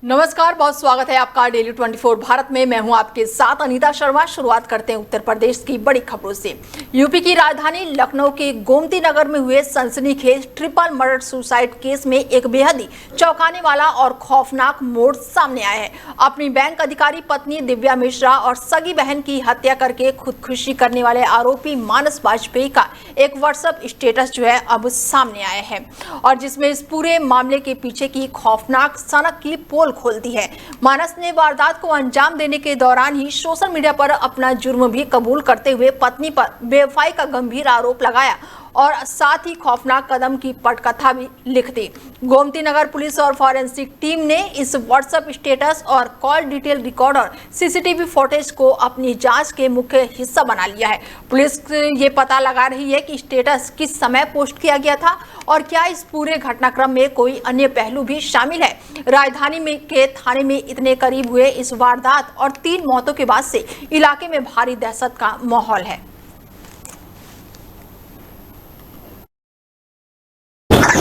नमस्कार, बहुत स्वागत है आपका डेली 24 भारत में। मैं हूं आपके साथ अनीता शर्मा। शुरुआत करते हैं उत्तर प्रदेश की बड़ी खबरों से। यूपी की राजधानी लखनऊ के गोमती नगर में हुए सनसनीखेज ट्रिपल मर्डर सुसाइड केस में एक बेहद ही चौंकाने वाला और खौफनाक मोड़ सामने आया है। अपनी बैंक अधिकारी पत्नी दिव्या मिश्रा और सगी बहन की हत्या करके खुदकुशी करने वाले आरोपी मानस वाजपेयी का एक व्हाट्सएप स्टेटस जो है अब सामने आया है, और जिसमें इस पूरे मामले के पीछे की खौफनाक सनक की पोल खोल दी है। मानस ने वारदात को अंजाम देने के दौरान ही सोशल मीडिया पर अपना जुर्म भी कबूल करते हुए पत्नी पर बेवफाई का गंभीर आरोप लगाया और साथ ही खौफनाक कदम की पटकथा भी लिख दी। गोमती नगर पुलिस और फॉरेंसिक टीम ने इस व्हाट्सएप स्टेटस और call detail recorder CCTV footage को अपनी जांच के मुख्य हिस्सा बना लिया है। पुलिस ये पता लगा रही है कि स्टेटस किस समय पोस्ट किया गया था और क्या इस पूरे घटनाक्रम में कोई अन्य पहलू भी शामिल है। राजधानी में के थाने में इतने करीब हुए इस वारदात और 3 मौतों के बाद से इलाके में भारी दहशत का माहौल है।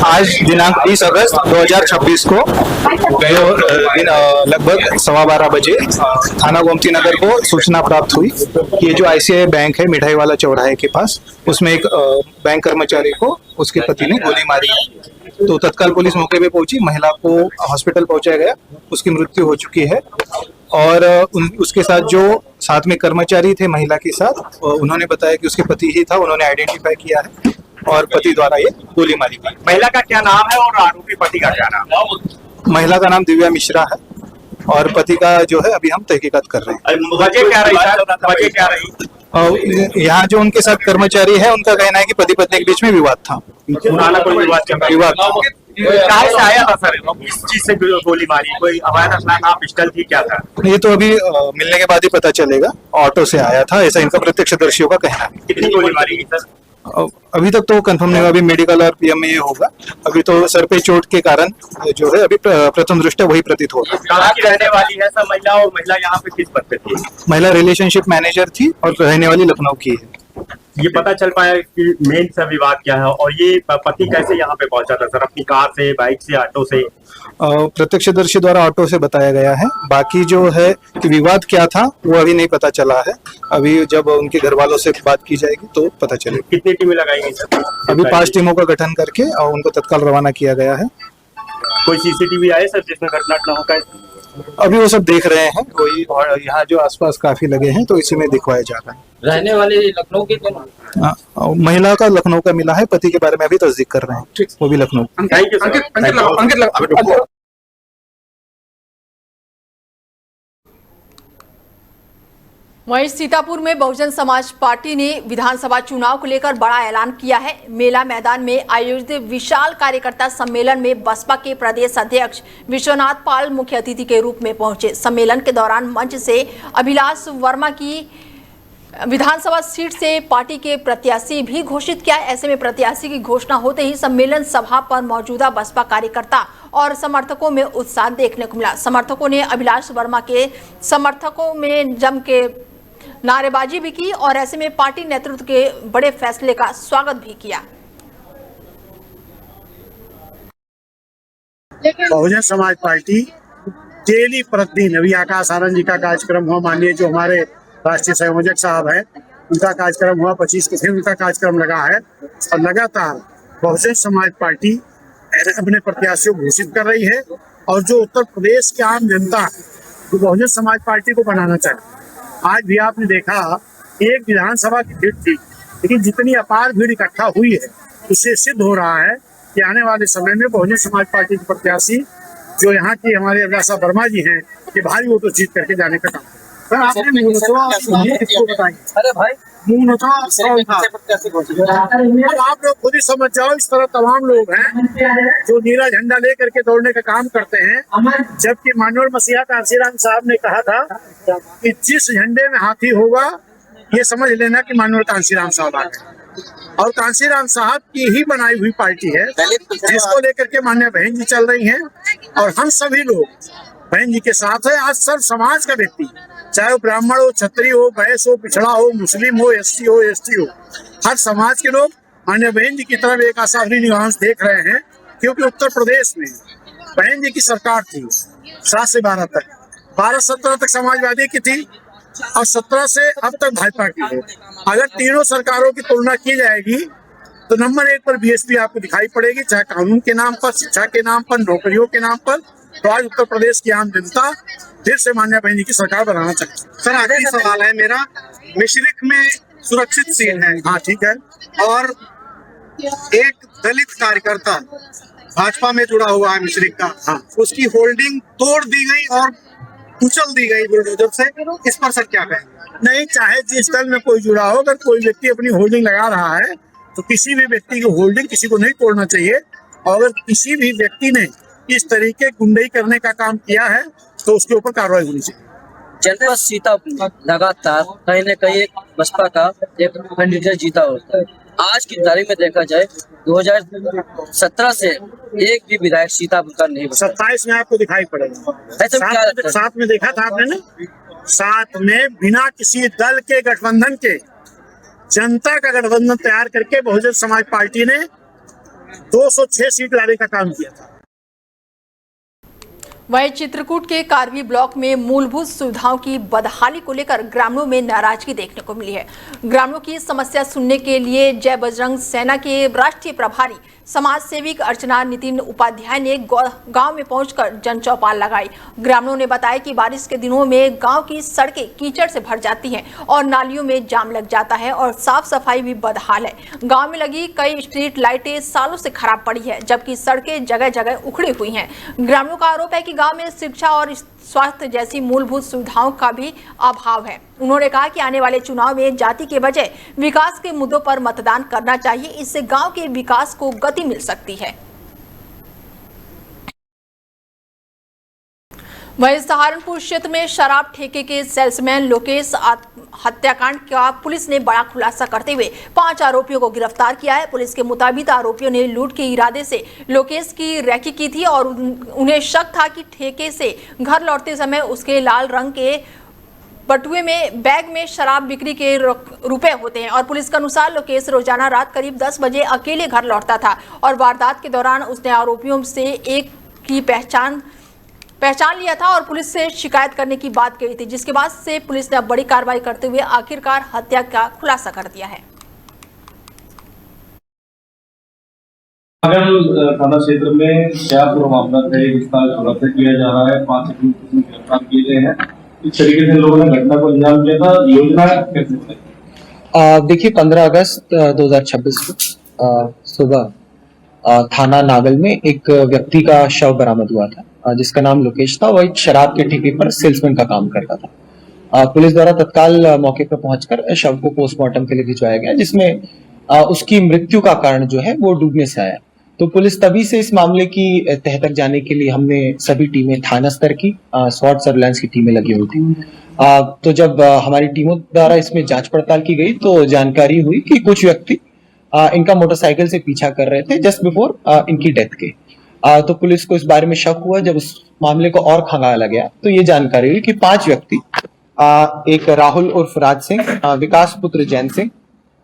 आज दिनांक 30 अगस्त 2026 को लगभग 12:15 बजे थाना गोमती नगर को सूचना प्राप्त हुई कि ये जो आईसीआई बैंक है मिठाई वाला चौराहे के पास, उसमें एक बैंक कर्मचारी को उसके पति ने गोली मारी। तो तत्काल पुलिस मौके पे पहुंची, महिला को हॉस्पिटल पहुंचाया गया, उसकी मृत्यु हो चुकी है। और उसके साथ जो साथ में कर्मचारी थे महिला के साथ, उन्होंने बताया कि उसके पति ही था। उन्होंने आइडेंटिफाई किया है और पति द्वारा ये गोली मारी गई। महिला का क्या नाम है और आरोपी पति का क्या नाम है? महिला का नाम दिव्या मिश्रा है और पति का जो है अभी हम तहकीकात कर रहे हैं। वजह क्या रही सर? वजह क्या रही? यहाँ जो उनके साथ कर्मचारी है उनका कहना है कि पति पत्नी के बीच में विवाद था। पुराना कोई विवाद चल रहा है? कहाँ से आया था सर? किस चीज से गोली मारी? कोई अवैध हथियार, पिस्टल थी, क्या था? ये तो अभी मिलने के बाद ही पता चलेगा। ऑटो से आया था, ऐसा इनका प्रत्यक्षदर्शियों का कहना है। कितनी गोली मारी गई सर? अभी तक तो कंफर्म नहीं हुआ, अभी मेडिकल और पीएम में ये होगा। अभी तो सर पे चोट के कारण जो है अभी प्रथम दृष्टया वही प्रतीत हो रहा है। कहाँ की रहने वाली है सर महिला, और महिला यहाँ पे किस पद पे थी? महिला रिलेशनशिप मैनेजर थी और रहने वाली लखनऊ की है। ये पता चल पाया कि मेन सा विवाद क्या है, और ये पति कैसे यहाँ पे पहुंचा था सर? अपनी कार से, बाइक से, ऑटो से? प्रत्यक्षदर्शी द्वारा ऑटो से बताया गया है। बाकी जो है कि विवाद क्या था वो अभी नहीं पता चला है। अभी जब उनके घर वालों से बात की जाएगी तो पता चलेगा। कितनी टीमें लगाई गई सर? अभी 5 टीमों का गठन करके और उनको तत्काल रवाना किया गया है। कोई सीसीटीवी आए सर जिसमें घटना का? अभी वो सब देख रहे हैं कोई, और यहाँ जो आसपास काफी लगे हैं तो इसी में दिखवाया जा रहा है। रहने वाले लखनऊ के तो महिला का लखनऊ का मिला है, पति के बारे में अभी तस्दीक कर रहे हैं, वो भी लखनऊ। Thank you sir. वहीं सीतापुर में बहुजन समाज पार्टी ने विधानसभा चुनाव को लेकर बड़ा ऐलान किया है। मेला मैदान में आयोजित विशाल कार्यकर्ता सम्मेलन में बसपा के प्रदेश अध्यक्ष विश्वनाथ पाल मुख्य अतिथि के रूप में पहुंचे। सम्मेलन के दौरान मंच से अभिलाष वर्मा की विधानसभा सीट से पार्टी के प्रत्याशी भी घोषित किया। ऐसे में प्रत्याशी की घोषणा होते ही सम्मेलन सभा पर मौजूदा बसपा कार्यकर्ता और समर्थकों में उत्साह देखने को मिला। समर्थकों ने अभिलाष वर्मा के समर्थकों में जम के नारेबाजी भी की और ऐसे में पार्टी नेतृत्व के बड़े फैसले का स्वागत भी किया। बहुजन समाज पार्टी डेली प्रतिदिन, अभी आकाश आनंद जी का कार्यक्रम हुआ, माननीय जो हमारे राष्ट्रीय संयोजक साहब हैं उनका कार्यक्रम हुआ, 25 को फिर उनका कार्यक्रम लगा है, और लगातार बहुजन समाज पार्टी अपने प्रत्याशियों घोषित कर रही है। और जो उत्तर प्रदेश की आम जनता जो बहुजन समाज पार्टी को बनाना चाहती, आज भी आपने देखा एक विधानसभा की भीड़ थी, लेकिन जितनी अपार भीड़ इकट्ठा हुई है उससे सिद्ध हो रहा है कि आने वाले समय में बहुजन समाज पार्टी के प्रत्याशी जो यहाँ की हमारे अभिलाषा वर्मा जी हैं कि भारी वोटों जीत करके जाने का काम करें। आपने अरे भाई आप लोग खुद ही समझ जाओ, इस तरह तमाम लोग हैं जो नीला झंडा लेकर के दौड़ने का काम करते हैं, जबकि माननीय मसीहा कांशीराम साहब ने कहा था कि जिस झंडे में हाथी होगा ये समझ लेना कि माननीय कांशीराम साहब आ गए। और कांशीराम साहब की ही बनाई हुई पार्टी है जिसको लेकर के माननीय बहन जी चल रही हैं, और हम सभी लोग बहन जी के साथ है। आज सर्व समाज का व्यक्ति, चाहे वो ब्राह्मण हो, क्षत्रिय हो, वैश्य हो, पिछड़ा हो, मुस्लिम हो, एससी हो, एसटी हो, हर समाज के लोग माननीय बहन जी की तरफ एक आशावादी निगाहों से देख रहे हैं, क्योंकि उत्तर प्रदेश में बहन जी की सरकार थी 7 से 12 तक, 12-17 तक समाजवादी की थी और 17 से अब तक भाजपा की है। अगर तीनों सरकारों की तुलना की जाएगी तो नंबर 1 पर बीएसपी आपको दिखाई पड़ेगी, चाहे कानून के नाम पर, शिक्षा के नाम पर, नौकरियों के नाम पर। तो आज उत्तर प्रदेश की आम जनता फिर से मान्या बहन जी की सरकार बनाना चाहती है। सर आखिरी सवाल है मेरा, मिश्रिख में सुरक्षित सीट है हाँ ठीक है। और एक दलित कार्यकर्ता भाजपा में जुड़ा हुआ है मिश्रिख का, हाँ। उसकी होल्डिंग तोड़ दी गई और कुचल दी गई बुलडोजर से, इस पर सर क्या कहें? नहीं, चाहे जिस दल में कोई जुड़ा हो, अगर कोई व्यक्ति अपनी होल्डिंग लगा रहा है तो किसी भी व्यक्ति की होल्डिंग किसी को नहीं तोड़ना चाहिए। और अगर किसी भी व्यक्ति ने इस तरीके गुंडई करने का काम किया है तो उसके ऊपर कार्रवाई होनी चाहिए। जनपद सीतापुर लगातार कहीं न कहीं एक बसपा का एक कैंडिडेट जीता होता है। आज की तारीख में देखा जाए 2017 से एक भी विधायक सीतापुर का नहीं बचा। 27 में आपको दिखाई पड़ेगा। ऐसे में क्या लगता है? साथ में देखा था आपने ना, साथ में बिना किसी दल के गठबंधन के जनता का गठबंधन तैयार करके बहुजन समाज पार्टी ने 206 सीट लाने का काम किया था। वहीं चित्रकूट के कारवी ब्लॉक में मूलभूत सुविधाओं की बदहाली को लेकर ग्रामीणों में नाराजगी देखने को मिली है। ग्रामीणों की समस्या सुनने के लिए जय बजरंग सेना के राष्ट्रीय प्रभारी समाज सेविक अर्चना नितिन उपाध्याय ने गांव में पहुंचकर जन चौपाल लगाई। ग्रामीणों ने बताया कि बारिश के दिनों में गांव की सड़कें कीचड़ से भर जाती हैं और नालियों में जाम लग जाता है और साफ सफाई भी बदहाल है। गांव में लगी कई स्ट्रीट लाइटें सालों से खराब पड़ी है, जबकि सड़कें जगह जगह उखड़ी हुई हैं। ग्रामीणों का आरोप है कि गांव में शिक्षा और स्वास्थ्य जैसी मूलभूत सुविधाओं का भी अभाव है। उन्होंने कहा कि आने वाले चुनाव में जाति के बजाय विकास के मुद्दों पर मतदान करना चाहिए, इससे गांव के विकास को गति मिल सकती है। वहीं सहारनपुर क्षेत्र में शराब ठेके के सेल्समैन लोकेश हत्याकांड का पुलिस ने बड़ा खुलासा करते हुए 5 आरोपियों को गिरफ्तार किया है। पुलिस के मुताबिक आरोपियों ने लूट के इरादे से लोकेश की रैकी की थी और उन्हें शक था कि ठेके से घर लौटते समय उसके लाल रंग के बटुए में बैग में शराब बिक्री के रुपए होते हैं। और पुलिस के अनुसार लोकेश रोजाना रात करीब 10 बजे अकेले घर लौटता था और वारदात के दौरान उसने आरोपियों से एक की पहचान लिया था और पुलिस से शिकायत करने की बात कही थी, जिसके बाद से पुलिस ने अब बड़ी कार्रवाई करते हुए आखिरकार हत्या का खुलासा कर दिया है। थाना क्षेत्र में क्या पूरा मामला है जिसका खुलासा किया जा रहा है? 5 गिरफ्तार किए गए हैं। इस तरीके से लोगों ने घटना को अंजाम दिया था। योजना कैसे? देखिए 15 अगस्त 2026 को सुबह थाना नागल में एक व्यक्ति का शव बरामद हुआ था जिसका नाम लोकेश था। वह शराब के ठेके पर सेल्समैन का काम करता था। पुलिस द्वारा तत्काल मौके पर पहुंचकर शव को पोस्टमार्टम के लिए भिजवाया गया, जिसमें उसकी मृत्यु का कारण जो है वो डूबने से आया। तो पुलिस तभी से इस मामले की तह तक जाने के लिए हमने सभी टीमें थाना स्तर की स्वाट सर्विलांस की टीमें लगी हुई थी। तो जब हमारी टीमों द्वारा इसमें जांच पड़ताल की गई तो जानकारी हुई कि कुछ व्यक्ति इनका मोटरसाइकिल से पीछा कर रहे थे जस्ट बिफोर इनकी डेथ के। तो पुलिस को इस बारे में शक हुआ। जब उस मामले को और खंगाला गया तो ये जानकारी हुई कि 5 व्यक्ति, एक राहुल उर्फ राज सिंह, विकास पुत्र जैन सिंह,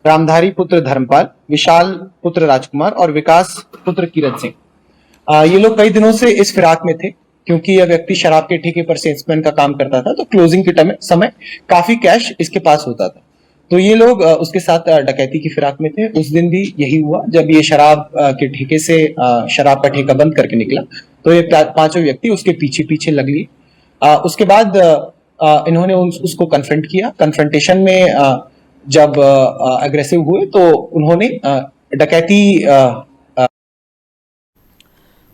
रामधारी पुत्र धर्मपाल, विशाल पुत्र राजकुमार और विकास पुत्र किरण सिंह, ये लोग कई दिनों से इस फिराक में थे क्योंकि यह व्यक्ति शराब के ठेके पर सेल्समैन का काम करता था। तो क्लोजिंग के समय काफी कैश इसके पास होता था। तो ये लोग उसके साथ डकैती की फिराक में थे। उस दिन भी यही हुआ। जब ये शराब के ठेके से शराब का ठेका बंद करके निकला तो ये 5 व्यक्ति उसके पीछे लग लिए। उसके बाद इन्होंने उसको कन्फ्रंट किया। कन्फ्रंटेशन में जब अग्रेसिव हुए तो उन्होंने डकैती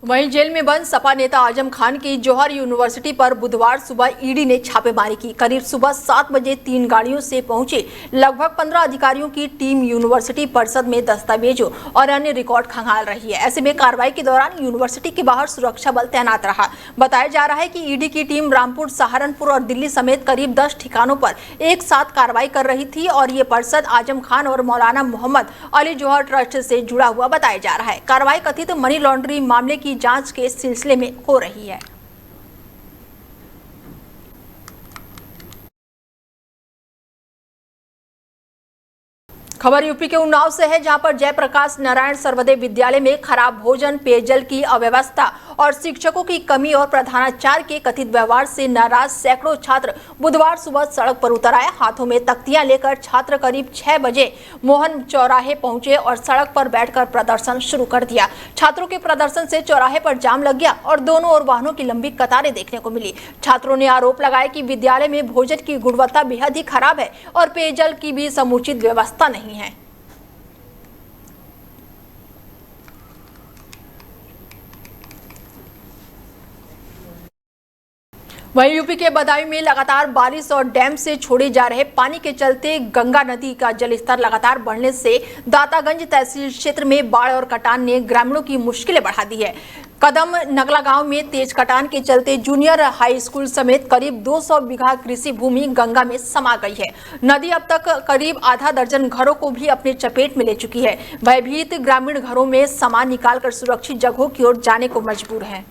वहीं जेल में बंद सपा नेता आजम खान की जौहर यूनिवर्सिटी पर बुधवार सुबह ईडी ने छापेमारी की। करीब सुबह 7 बजे 3 गाड़ियों से पहुंचे लगभग 15 अधिकारियों की टीम यूनिवर्सिटी परिसर में दस्तावेजों और अन्य रिकॉर्ड खंगाल रही है। ऐसे में कार्रवाई के दौरान यूनिवर्सिटी के बाहर सुरक्षा बल तैनात रहा। बताया जा रहा है कि ईडी की टीम रामपुर, सहारनपुर और दिल्ली समेत करीब 10 ठिकानों पर एक साथ कार्रवाई कर रही थी और ये परिसर आजम खान और मौलाना मोहम्मद अली जौहर ट्रस्ट से जुड़ा हुआ बताया जा रहा है। कार्रवाई कथित मनी लॉन्ड्रिंग मामले की जांच के सिलसिले में हो रही है। खबर यूपी के उन्नाव से है, जहां पर जयप्रकाश नारायण सर्वोदय विद्यालय में खराब भोजन, पेयजल की अव्यवस्था और शिक्षकों की कमी और प्रधानाचार्य के कथित व्यवहार से नाराज सैकड़ों छात्र बुधवार सुबह सड़क पर उतर आए। हाथों में तख्तियां लेकर छात्र करीब 6 बजे मोहन चौराहे पहुंचे और सड़क पर बैठकर प्रदर्शन शुरू कर दिया। छात्रों के प्रदर्शन से चौराहे पर जाम लग गया और दोनों ओर वाहनों की लंबी कतारें देखने को मिली। छात्रों ने आरोप लगाया कि विद्यालय में भोजन की गुणवत्ता बेहद ही खराब है और पेयजल की भी समुचित व्यवस्था नहीं है। वहीं यूपी के बदायूं में लगातार बारिश और डैम से छोड़े जा रहे पानी के चलते गंगा नदी का जलस्तर लगातार बढ़ने से दातागंज तहसील क्षेत्र में बाढ़ और कटान ने ग्रामीणों की मुश्किलें बढ़ा दी है। कदम नगला गांव में तेज कटान के चलते जूनियर हाई स्कूल समेत करीब 200 बीघा कृषि भूमि गंगा में समा गई है। नदी अब तक करीब आधा दर्जन घरों को भी अपने चपेट में ले चुकी है। भयभीत ग्रामीण घरों में सामान निकालकर सुरक्षित जगहों की ओर जाने को मजबूर है।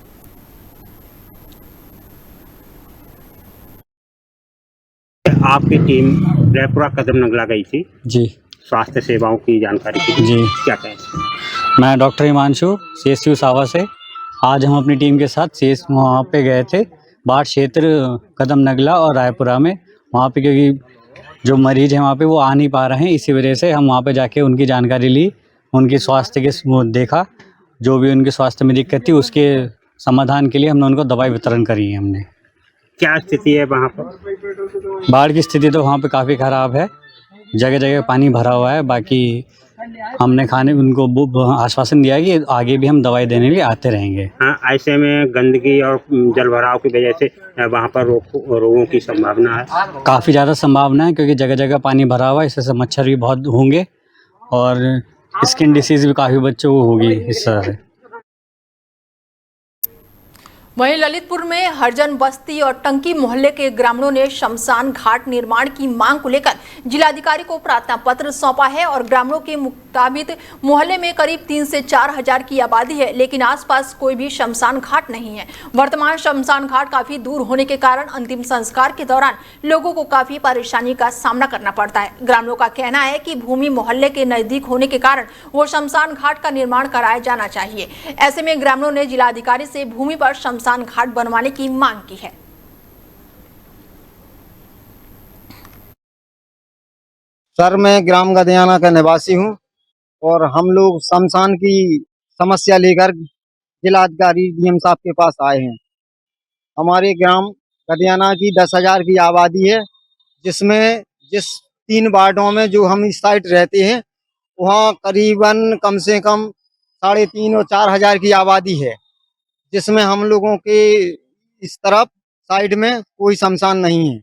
आपकी टीम रायपुरा कदम नगला गई थी जी, स्वास्थ्य सेवाओं की जानकारी की जी। क्या कहें? मैं डॉक्टर हिमांशु CSU सावा से। आज हम अपनी टीम के साथ वहाँ पे गए थे, बाढ़ क्षेत्र कदम नगला और रायपुरा में। वहाँ पे क्योंकि जो मरीज हैं वहाँ पे वो आ नहीं पा रहे हैं, इसी वजह से हम वहाँ पे जाके उनकी जानकारी ली, उनकी स्वास्थ्य के देखा, जो भी उनके स्वास्थ्य में दिक्कत थी उसके समाधान के लिए हमने उनको दवाई वितरण करी है। हमने क्या स्थिति है वहाँ पर? बाढ़ की स्थिति तो वहाँ पे काफ़ी ख़राब है, जगह जगह पानी भरा हुआ है। बाकी हमने उनको आश्वासन दिया है कि आगे भी हम दवाई देने के लिए आते रहेंगे। हाँ, ऐसे में गंदगी और जलभराव की वजह से वहाँ पर रोगों की संभावना है। काफ़ी ज़्यादा संभावना है, क्योंकि जगह जगह पानी भरा हुआ है, इससे मच्छर भी बहुत होंगे और स्किन डिसीज़ भी काफ़ी बच्चों को होगी इस तरह से। वहीं ललितपुर में हरजन बस्ती और टंकी मोहल्ले के ग्रामीणों ने शमशान घाट निर्माण की मांग को लेकर जिलाधिकारी को प्रार्थना पत्र सौंपा है और ग्रामीणों के मुताबिक मोहल्ले में करीब 3 से 4 हजार की आबादी है, लेकिन आसपास कोई भी शमशान घाट नहीं है। वर्तमान शमशान घाट काफी दूर होने के कारण अंतिम संस्कार के दौरान लोगों को काफी परेशानी का सामना करना पड़ता है। ग्रामीणों का कहना है कि भूमि मोहल्ले के नजदीक होने के कारण वो शमशान घाट का निर्माण कराया जाना चाहिए। ऐसे में ग्रामीणों ने जिलाधिकारी से भूमि पर शमशान घाट बनवाने की मांग की है। सर, मैं ग्राम गदियाना का निवासी हूं और हम लोग शमशान की समस्या लेकर जिलाधिकारी डीएम साहब के पास आए हैं। हमारे ग्राम गदियाना की 10,000 की आबादी है, जिसमें जिस 3 वार्डों में जो हम इस साइड रहते हैं वहाँ करीबन कम से कम 3.5 और 4 हजार की आबादी है, जिसमें हम लोगों के इस तरफ साइड में कोई शमशान नहीं है।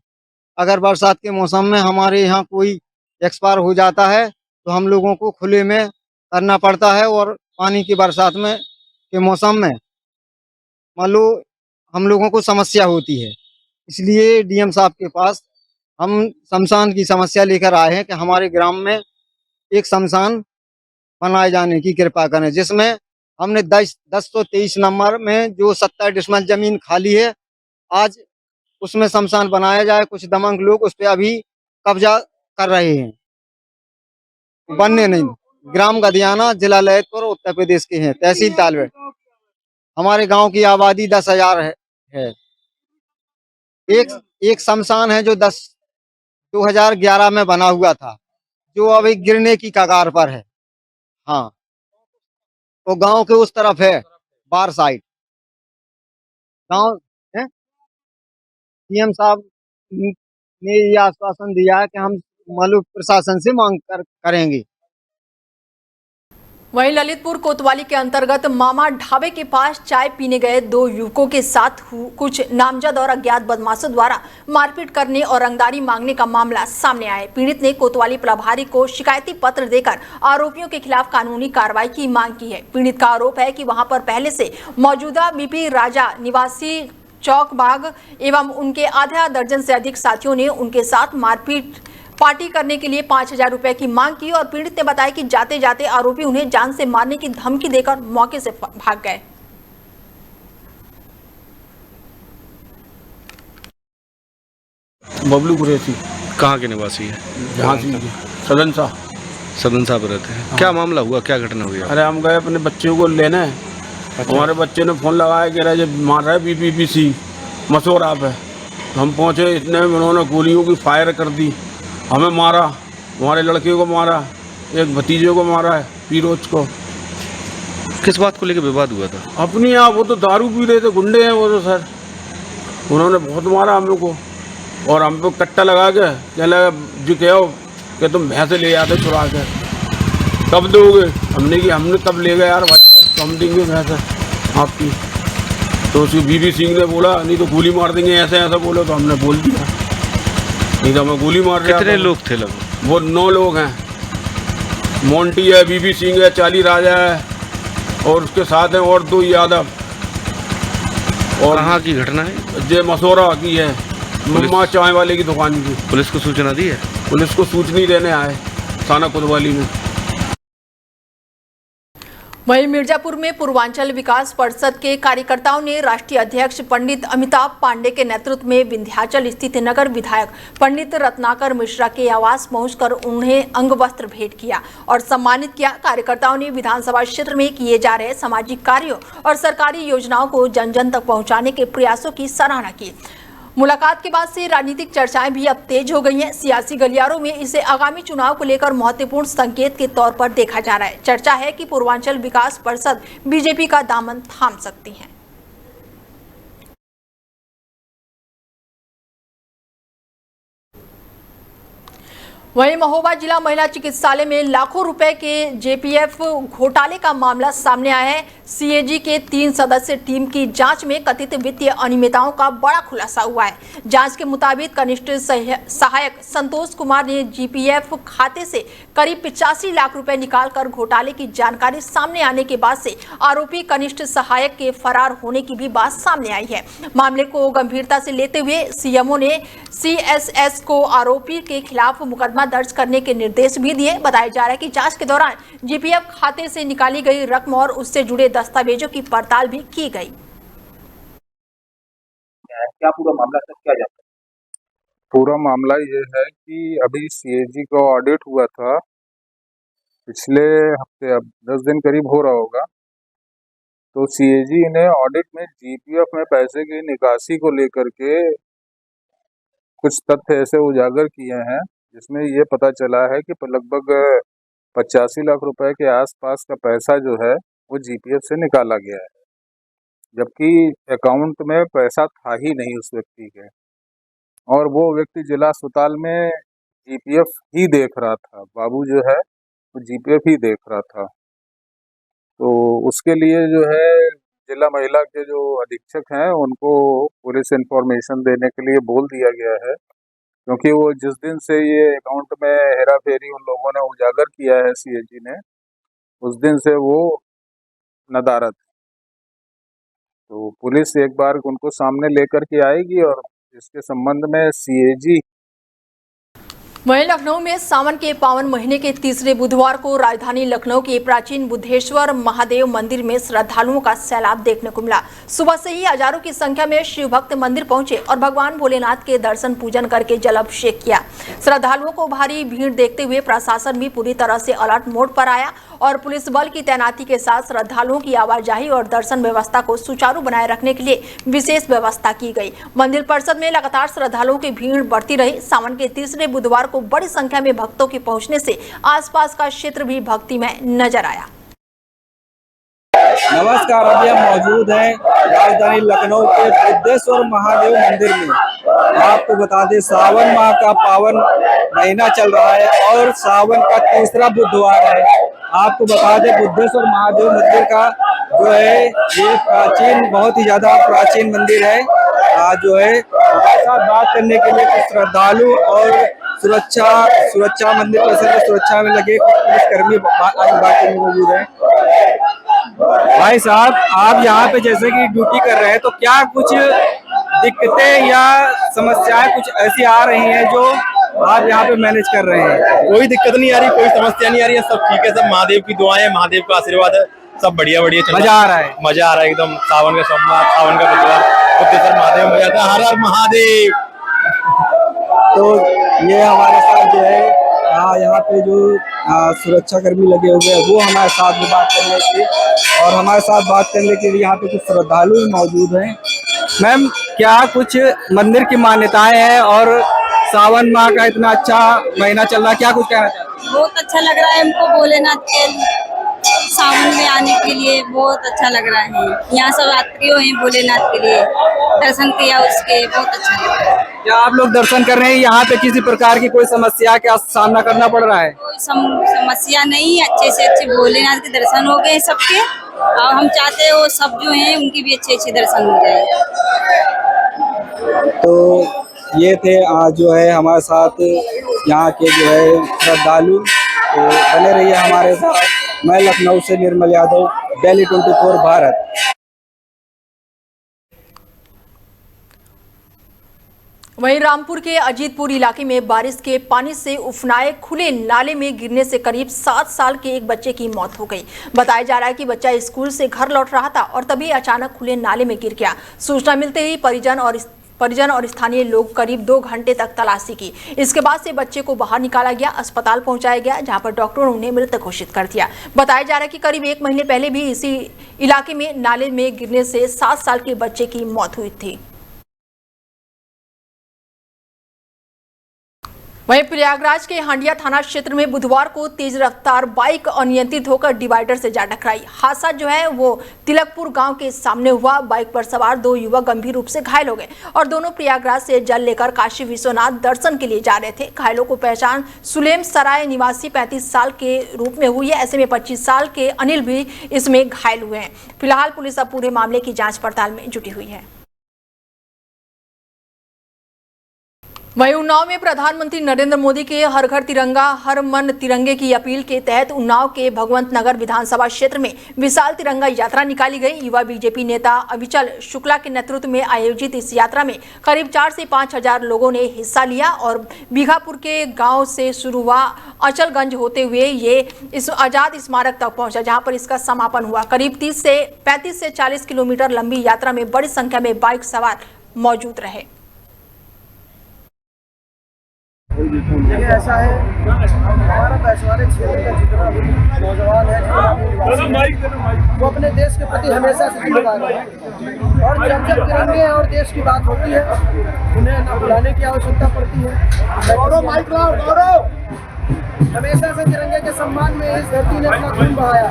अगर बरसात के मौसम में हमारे यहाँ कोई एक्सपायर हो जाता है तो हम लोगों को खुले में करना पड़ता है और पानी की बरसात में के मौसम में मान लो हम लोगों को समस्या होती है। इसलिए डीएम साहब के पास हम शमशान की समस्या लेकर आए हैं कि हमारे ग्राम में एक शमशान बनाए जाने की कृपा करें, जिसमें हमने 1023 नंबर में जो 70 डिसमिल जमीन खाली है, आज उसमें शमशान बनाया जाए। कुछ दमंग लोग उस पर अभी कब्जा कर रहे हैं, बनने नहीं। ग्राम गदियाना, जिला ललितपुर, उत्तर प्रदेश के हैं, तहसील तालबेड़। हमारे गांव की आबादी 10,000 है। एक शमशान है जो 2011 में बना हुआ था, जो अभी गिरने की कगार पर है। हाँ, वो गांव के उस तरफ है, बार साइड गांव है। सीएम साहब ने ये आश्वासन दिया है कि हम मालूम प्रशासन से मांग करेंगे। वहीं ललितपुर कोतवाली के अंतर्गत मामा ढाबे के पास चाय पीने गए 2 युवकों के साथ कुछ नामजद और अज्ञात बदमाशों द्वारा मारपीट करने और रंगदारी मांगने का मामला सामने आया। पीड़ित ने कोतवाली प्रभारी को शिकायती पत्र देकर आरोपियों के खिलाफ कानूनी कार्रवाई की मांग की है। पीड़ित का आरोप है कि वहां पर पहले से मौजूदा बीपी राजा निवासी चौक बाग एवं उनके आधा दर्जन से अधिक साथियों ने उनके साथ मारपीट पार्टी करने के लिए 5,000 रुपए की मांग की और पीड़ित ने बताया कि जाते जाते आरोपी उन्हें जान से मारने की धमकी देकर मौके से भाग गए। बबलू कुरैशी कहाँ के निवासी है? झांसी के सदन शाह। सदन साहब रहते हैं। क्या मामला हुआ, क्या घटना हुई? अरे हम गए अपने बच्चों को लेने। हमारे बच्चे ने फ़ोन लगाया कह रहा है जब मार रहा है बीबीसी मसोरा पे। हम पहुँचे, इतने में उन्होंने गोलियों की फायर कर दी, हमें मारा, हमारे लड़के को मारा, एक भतीजे को मारा है पीरोज को। किस बात को लेकर विवाद हुआ था? अपनी यहाँ वो तो दारू पी रहे थे, गुंडे हैं वो तो सर। उन्होंने बहुत मारा हम लोग को और हम पे कट्टा लगा के कहने लगा जो कहो कि तुम भैंसे ले आते चुरा के, कब दोगे? हमने कि हमने तब ले गए यार भाई साहब, तो हम देंगे भैंसे आपकी। तो उसकी बीबी सिंह ने बोला नहीं तो गोली मार देंगे, ऐसे ऐसा बोलो। तो हमने बोल दिया, नहीं तो हमें गोली मार दिया। कितने लोग थे लगभग? वो 9 लोग हैं। मोंटी है, बीबी सिंह है, चाली राजा है और उसके साथ हैं और 2 यादव। और कहाँ की घटना है? ये मसोरा की है, मम्मा चाय वाले की दुकान की। पुलिस को सूचना दी है? पुलिस को सूचना देने आए थाना कोतवाली में। वहीं मिर्जापुर में पूर्वांचल विकास परिषद के कार्यकर्ताओं ने राष्ट्रीय अध्यक्ष पंडित अमिताभ पांडे के नेतृत्व में विंध्याचल स्थित नगर विधायक पंडित रत्नाकर मिश्रा के आवास पहुंचकर उन्हें अंग वस्त्र भेंट किया और सम्मानित किया। कार्यकर्ताओं ने विधानसभा क्षेत्र में किए जा रहे सामाजिक कार्यों और सरकारी योजनाओं को जन जन तक पहुँचाने के प्रयासों की सराहना की। मुलाकात के बाद से राजनीतिक चर्चाएं भी अब तेज हो गई हैं। सियासी गलियारों में इसे आगामी चुनाव को लेकर महत्वपूर्ण संकेत के तौर पर देखा जा रहा है। चर्चा है कि पूर्वांचल विकास परिषद बीजेपी का दामन थाम सकती है। वहीं महोबा जिला महिला चिकित्सालय में लाखों रुपए के जेपीएफ घोटाले का मामला सामने आया है। सीएजी के 3 सदस्य टीम की जांच में कथित वित्तीय अनियमितताओं का बड़ा खुलासा हुआ है। जांच के मुताबिक कनिष्ठ सहायक संतोष कुमार ने जीपीएफ खाते से करीब 85 लाख रुपए निकालकर घोटाले की जानकारी सामने आने के बाद से आरोपी कनिष्ठ सहायक के फरार होने की भी बात सामने आई है। मामले को गंभीरता से लेते हुए सीएमओ ने सीएसएस को आरोपी के खिलाफ मुकदमा दर्ज करने के निर्देश भी दिए। बताया जा रहा है कि जांच के दौरान जीपीएफ खाते से निकाली गई रकम और उससे जुड़े दस्तावेजों की पड़ताल भी की गई। क्या पूरा मामला सर क्या जाता है? पूरा मामला ये है कि अभी सीएजी का ऑडिट हुआ था पिछले हफ्ते, अब 10 दिन करीब हो रहा होगा। तो सीएजी ने ऑडिट में जीपीएफ में पैसे की निकासी को लेकर के कुछ तथ्य ऐसे उजागर किए हैं जिसमें ये पता चला है कि लगभग 85 लाख रुपए के आसपास का पैसा जो है वो जीपीएफ से निकाला गया है, जबकि अकाउंट में पैसा था ही नहीं उस व्यक्ति के, और वो व्यक्ति जिला अस्पताल में जीपीएफ ही देख रहा था। बाबू जो है वो जीपीएफ ही देख रहा था। तो उसके लिए जो है जिला महिला के जो अधीक्षक हैं उनको पुलिस इंफॉर्मेशन देने के लिए बोल दिया गया है, क्योंकि वो जिस दिन से ये अकाउंट में हेरा फेरी उन लोगों ने उजागर किया है सीएजी ने, उस दिन से वो नदारद। तो पुलिस एक बार उनको सामने लेकर के आएगी और इसके संबंध में सीएजी। वहीं लखनऊ में सावन के पावन महीने के तीसरे बुधवार को राजधानी लखनऊ के प्राचीन बुद्धेश्वर महादेव मंदिर में श्रद्धालुओं का सैलाब देखने को मिला। सुबह से ही हजारों की संख्या में शिव भक्त मंदिर पहुंचे और भगवान भोलेनाथ के दर्शन पूजन करके जल अभिषेक किया। श्रद्धालुओं को भारी भीड़ देखते हुए प्रशासन भी पूरी तरह से अलर्ट मोड पर आया और पुलिस बल की तैनाती के साथ श्रद्धालुओं की आवाजाही और दर्शन व्यवस्था को सुचारू बनाए रखने के लिए विशेष व्यवस्था की गई। मंदिर परिसर में लगातार श्रद्धालुओं की भीड़ बढ़ती रही। सावन के तीसरे बुधवार को बड़ी संख्या में भक्तों के पहुंचने से आसपास का क्षेत्र भी भक्तिमय नजर आया। नमस्कार, अभी हम मौजूद हैं राजधानी लखनऊ के बुद्धेश्वर महादेव मंदिर में। आपको बता दें सावन माह का पावन महीना चल रहा है और सावन का तीसरा बुधवार है। आपको बता दें बुद्धेश्वर महादेव मंदिर का जो है ये प्राचीन, बहुत ही ज्यादा प्राचीन मंदिर है। जो है हमारे साथ बात करने के लिए कुछ श्रद्धालु और सुरक्षा मंदिर परिसर में सुरक्षा में लगे कुछ पुलिसकर्मी बात में मौजूद है। भाई साहब, आप यहाँ पे जैसे कि ड्यूटी कर रहे हैं तो क्या कुछ दिक्कतें या समस्याएं कुछ ऐसी आ रही हैं जो आप यहाँ पे मैनेज कर रहे हैं? कोई दिक्कत नहीं आ रही, कोई समस्या नहीं आ रही है, सब ठीक है, सब महादेव की दुआएं है, महादेव का आशीर्वाद है, सब बढ़िया मजा आ रहा है। मजा आ रहा है एकदम। सावन का सोमवार, सावन का बुधवार, बुद्धेश्वर महादेव हो जाता है। हर हर महादेव। तो ये हमारे साथ जो है यहाँ पे जो सुरक्षा कर्मी लगे हुए हैं वो हमारे साथ में बात करने के लिए, और हमारे साथ बात करने के लिए यहाँ पे कुछ श्रद्धालु भी मौजूद हैं। मैम, क्या कुछ मंदिर की मान्यताएं हैं और सावन माह का इतना अच्छा महीना चल रहा है, क्या कुछ कहना चाहते हैं? बहुत अच्छा लग रहा है हमको भोलेनाथ के सावन में आने के लिए, बहुत अच्छा लग रहा है। यहाँ सब यात्रियों हैं भोलेनाथ के लिए, दर्शन किया उसके, बहुत अच्छा लग रहा है। क्या आप लोग दर्शन कर रहे हैं, यहाँ पे किसी प्रकार की कोई समस्या का सामना करना पड़ रहा है? कोई समस्या नहीं, अच्छे से अच्छे भोलेनाथ के दर्शन हो गए सबके, और हम चाहते हैं वो सब जो हैं उनकी भी अच्छे अच्छे दर्शन हो जाए। तो ये थे आज जो है हमारे साथ यहाँ के जो है श्रद्धालु। तो बने रहिए हमारे साथ। मैं लखनऊ से निर्मल यादव, डेली 24 भारत। वहीं रामपुर के अजीतपुर इलाके में बारिश के पानी से उफनाए खुले नाले में गिरने से करीब 7 साल के एक बच्चे की मौत हो गई। बताया जा रहा है कि बच्चा स्कूल से घर लौट रहा था और तभी अचानक खुले नाले में गिर गया। सूचना मिलते ही परिजन और स्थानीय लोग करीब 2 घंटे तक तलाशी की। इसके बाद से बच्चे को बाहर निकाला गया, अस्पताल पहुंचाया गया, जहां पर डॉक्टरों ने उन्हें मृत घोषित कर दिया। बताया जा रहा है कि करीब 1 महीने पहले भी इसी इलाके में नाले में गिरने से 7 साल के बच्चे की मौत हुई थी। वहीं प्रयागराज के हांडिया थाना क्षेत्र में बुधवार को तेज रफ्तार बाइक अनियंत्रित होकर डिवाइडर से जा टकराई। हादसा जो है वो तिलकपुर गांव के सामने हुआ। बाइक पर सवार 2 युवक गंभीर रूप से घायल हो गए और दोनों प्रयागराज से जल लेकर काशी विश्वनाथ दर्शन के लिए जा रहे थे। घायलों को पहचान सुलेम सराय निवासी 35 साल के रूप में हुई है। ऐसे में 25 साल के अनिल भी इसमें घायल हुए हैं। फिलहाल पुलिस अब पूरे मामले की जाँच पड़ताल में जुटी हुई है। वहीं उन्नाव में प्रधानमंत्री नरेंद्र मोदी के हर घर तिरंगा हर मन तिरंगे की अपील के तहत उन्नाव के भगवंत नगर विधानसभा क्षेत्र में विशाल तिरंगा यात्रा निकाली गई। युवा बीजेपी नेता अविचल शुक्ला के नेतृत्व में आयोजित इस यात्रा में करीब 4 से 5 हजार लोगों ने हिस्सा लिया और बीघापुर के गांव से शुरू हुआ अचलगंज होते हुए ये इस आजाद स्मारक तक पहुंचा, जहां पर इसका समापन हुआ। करीब 35 से 40 किलोमीटर लंबी यात्रा में बड़ी संख्या में बाइक सवार मौजूद रहे। ये ऐसा है, हमारा पैसवाड़े क्षेत्र का जितना भी नौजवान है वो अपने देश के प्रति हमेशा से जिम्मेदार है, और जब जब तिरंगे और देश की बात होती है उन्हें न भुलाने की आवश्यकता पड़ती है। हमेशा से तिरंगे के सम्मान में इस धरती ने अपना खून बहाया।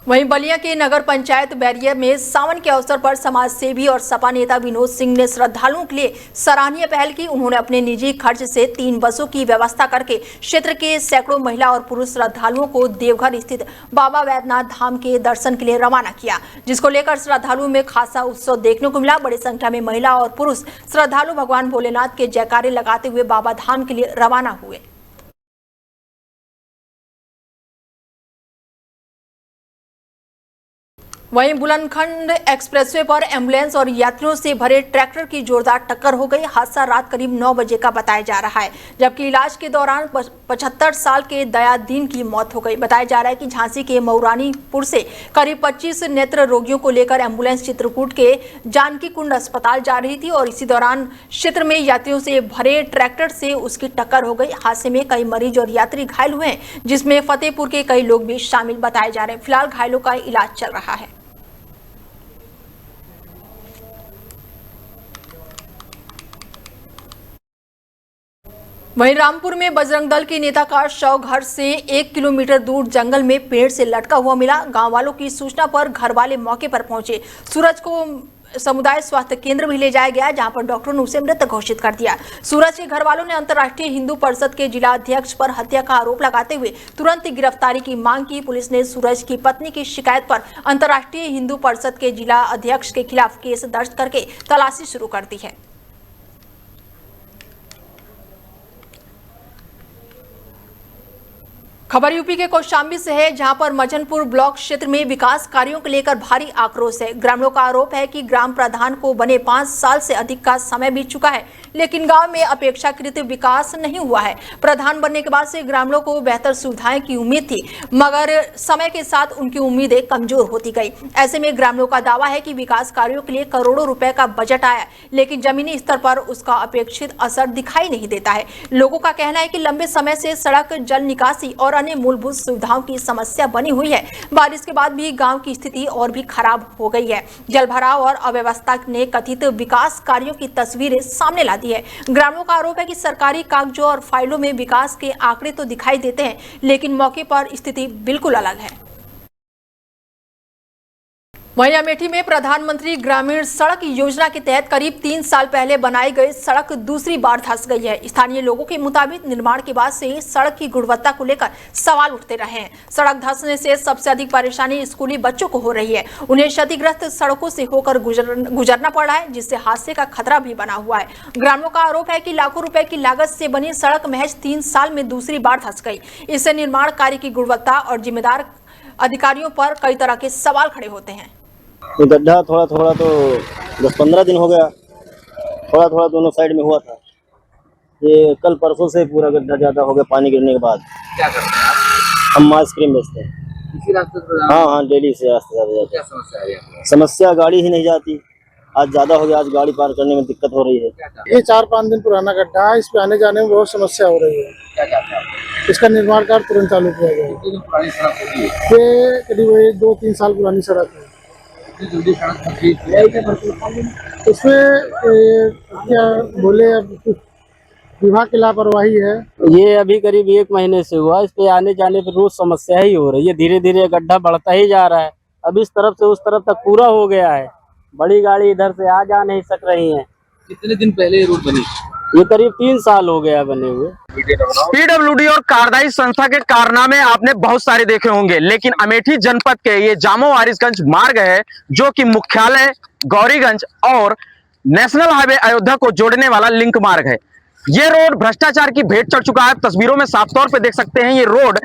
वहीं बलिया के नगर पंचायत बैरियर में सावन के अवसर पर समाज सेवी और सपा नेता विनोद सिंह ने श्रद्धालुओं के लिए सराहनीय पहल की। उन्होंने अपने निजी खर्च से 3 बसों की व्यवस्था करके क्षेत्र के सैकड़ों महिला और पुरुष श्रद्धालुओं को देवघर स्थित बाबा वैद्यनाथ धाम के दर्शन के लिए रवाना किया, जिसको लेकर श्रद्धालुओं में खासा उत्सव देखने को मिला। बड़ी संख्या में महिला और पुरुष श्रद्धालु भगवान भोलेनाथ के जयकारे लगाते हुए बाबा धाम के लिए रवाना हुए। वहीं बुलंदखंड एक्सप्रेसवे पर एम्बुलेंस और यात्रियों से भरे ट्रैक्टर की जोरदार टक्कर हो गई। हादसा रात करीब 9 बजे का बताया जा रहा है, जबकि इलाज के दौरान 75 साल के दयादीन की मौत हो गई। बताया जा रहा है कि झांसी के मऊरानीपुर से करीब 25 नेत्र रोगियों को लेकर एम्बुलेंस चित्रकूट के जानकी कुंड अस्पताल जा रही थी और इसी दौरान क्षेत्र में यात्रियों से भरे ट्रैक्टर से उसकी टक्कर हो गई। हादसे में कई मरीज और यात्री घायल हुए हैं, जिसमें फतेहपुर के कई लोग भी शामिल बताए जा रहे हैं। फिलहाल घायलों का इलाज चल रहा है। वहीं रामपुर में बजरंग दल के नेता का शव घर से 1 किलोमीटर दूर जंगल में पेड़ से लटका हुआ मिला। गांव वालों की सूचना पर घर वाले मौके पर पहुंचे। सूरज को समुदाय स्वास्थ्य केंद्र भी ले जाया गया, जहां पर डॉक्टरों ने उसे मृत घोषित कर दिया। सूरज के घर वालों ने अंतर्राष्ट्रीय हिंदू परिषद के जिला अध्यक्ष पर हत्या का आरोप लगाते हुए तुरंत गिरफ्तारी की मांग की। पुलिस ने सूरज की पत्नी की शिकायत पर अंतर्राष्ट्रीय हिंदू परिषद के जिला अध्यक्ष के खिलाफ केस दर्ज करके तलाशी शुरू कर दी है। खबर यूपी के कौशाम्बी से है, जहां पर मजनपुर ब्लॉक क्षेत्र में विकास कार्यों को लेकर भारी आक्रोश है। ग्रामीणों का आरोप है कि ग्राम प्रधान को बने 5 साल से अधिक का समय बीत चुका है, लेकिन गांव में अपेक्षाकृत विकास नहीं हुआ है। प्रधान बनने के बाद से ग्रामीणों को बेहतर सुविधाएं की उम्मीद थी, मगर समय के साथ उनकी उम्मीदें कमजोर होती गई। ऐसे में ग्रामीणों का दावा है कि विकास कार्यों के लिए करोड़ों रुपए का बजट आया, लेकिन जमीनी स्तर पर उसका अपेक्षित असर दिखाई नहीं देता है। लोगों का कहना है कि लंबे समय से सड़क, जल निकासी और अन्य मूलभूत सुविधाओं की समस्या बनी हुई है। बारिश के बाद भी गांव की स्थिति और भी खराब हो गई है। जलभराव और अव्यवस्था ने कथित विकास कार्यों की तस्वीरें सामने ला दी है। ग्रामीणों का आरोप है कि सरकारी कागजों और फाइलों में विकास के आंकड़े तो दिखाई देते हैं, लेकिन मौके पर स्थिति बिल्कुल अलग है। वहीं अमेठी में प्रधानमंत्री ग्रामीण सड़क योजना के तहत करीब 3 साल पहले बनाई गई सड़क दूसरी बार धंस गई है। स्थानीय लोगों के मुताबिक निर्माण के बाद से सड़क की गुणवत्ता को लेकर सवाल उठते रहे हैं। सड़क धंसने से सबसे अधिक परेशानी स्कूली बच्चों को हो रही है। उन्हें क्षतिग्रस्त सड़कों से होकर गुजरना पड़ रहा है, जिससे हादसे का खतरा भी बना हुआ है। ग्रामीणों का आरोप है कि लाखों रुपए की लागत से बनी सड़क महज 3 साल में दूसरी बार धंस गई। इससे निर्माण कार्य की गुणवत्ता और जिम्मेदार अधिकारियों पर कई तरह के सवाल खड़े होते हैं। ये गड्ढा थोड़ा थोड़ा तो 10-15 दिन हो गया, थोड़ा थोड़ा दोनों साइड में हुआ था। ये कल परसों से पूरा गड्ढा ज्यादा हो गया पानी गिरने के बाद। क्या करते हैं आप? हम आइसक्रीम बेचते हैं। इसी रास्ते से? हाँ, डेली से रास्ते ज्यादा क्या समस्या है यहाँ? समस्या गाड़ी ही नहीं जाती। आज ज्यादा हो गया, आज गाड़ी पार करने में दिक्कत हो रही है। ये 4-5 दिन पुराना गड्ढा है, इस पे आने जाने में बहुत समस्या हो रही है। क्या चाहते हैं आप? इसका निर्माण कार्य तुरंत चालू किया जाए। कितनी दिन पुरानी सड़क होगी ये? ये करीब 2-3 साल पुरानी सड़क है। इतनी जल्दी सड़क ठीक है? इसमें क्या बोले, अब कुछ विभाग की लापरवाही है। ये अभी करीब 1 महीने से हुआ, इस पे आने जाने पर रोज समस्या ही हो रही है। धीरे धीरे गड्ढा बढ़ता ही जा रहा है। अब इस तरफ से उस तरफ तक पूरा हो गया है, बड़ी गाड़ी इधर से आ जा नहीं सक रही है। कितने दिन पहले ये रोड बनी? ये करीब 3 साल हो गया बने हुए। पीडब्ल्यूडी और कार्यदायी संस्था के कारनामे आपने बहुत सारे देखे होंगे, लेकिन अमेठी जनपद के ये जामो वारिसगंज मार्ग है, जो कि मुख्यालय गौरीगंज और नेशनल हाईवे अयोध्या को जोड़ने वाला लिंक मार्ग है। ये रोड भ्रष्टाचार की भेंट चढ़ चुका है। तस्वीरों में साफ तौर पे देख सकते हैं, ये रोड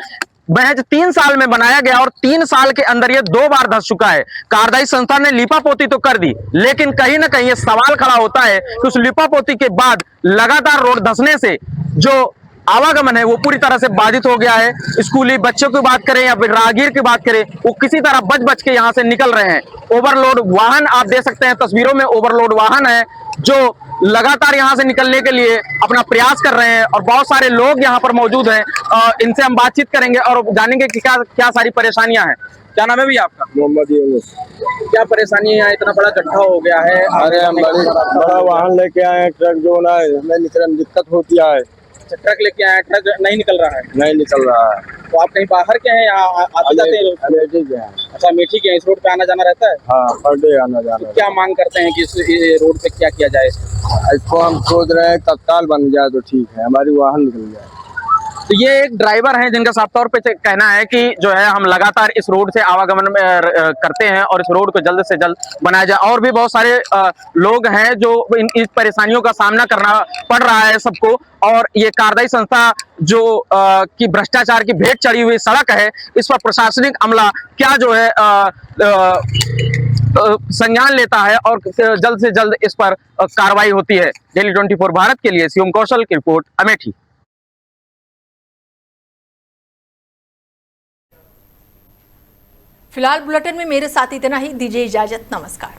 महज 3 साल में बनाया गया और 3 साल के अंदर ये 2 बार धंस चुका है। कार्यदायी संस्था ने लिपापोती तो कर दी, लेकिन कहीं ना कहीं ये सवाल खड़ा होता है कि उस लिपापोती के बाद लगातार रोड धंसने से जो आवागमन है वो पूरी तरह से बाधित हो गया है। स्कूली बच्चों की बात करें या फिर राहगीर की बात करें, वो किसी तरह बच के यहाँ से निकल रहे हैं। ओवरलोड वाहन आप देख सकते हैं, तस्वीरों में ओवरलोड वाहन है जो लगातार यहाँ से निकलने के लिए अपना प्रयास कर रहे हैं और बहुत सारे लोग यहाँ पर मौजूद हैं। इनसे हम बातचीत करेंगे और जानेंगे कि क्या सारी परेशानियां हैं। क्या नाम है भैया आपका? मोहम्मद यूनुस। क्या परेशानी है? इतना बड़ा गड्ढा हो गया है। अरे हम बड़ा वाहन लेके आए, ट्रक जो ना हमें निकलने में दिक्कत होती है। ट्रक लेके आए, ट्रक नहीं निकल रहा है? नहीं निकल रहा है। तो आप कहीं बाहर के हैं, यहाँ आते जाते हैं? अमेठी के हैं। अच्छा, अमेठी के हैं। इस रोड पे आना जाना रहता है? हाँ, पर डे आना जाना। क्या मांग करते हैं कि इस रोड पे क्या किया जाए? इसको हम सोच रहे हैं तत्काल बन जाए तो ठीक है, हमारी वाहन निकल जाए। तो ये एक ड्राइवर हैं जिनका साफ तौर पे कहना है कि जो है हम लगातार इस रोड से आवागमन में करते हैं और इस रोड को जल्द से जल्द बनाया जाए। और भी बहुत सारे लोग हैं जो इस परेशानियों का सामना करना पड़ रहा है सबको। और ये कार्यदायी संस्था जो की भ्रष्टाचार की भेंट चढ़ी हुई सड़क है, इस पर प्रशासनिक अमला क्या जो है संज्ञान लेता है और जल्द से जल्द इस पर कार्रवाई होती है। डेली 24 भारत के लिए शिवम कौशल की रिपोर्ट, अमेठी। फिलहाल बुलेटिन में मेरे साथ इतना ही। दीजिए इजाजत, नमस्कार।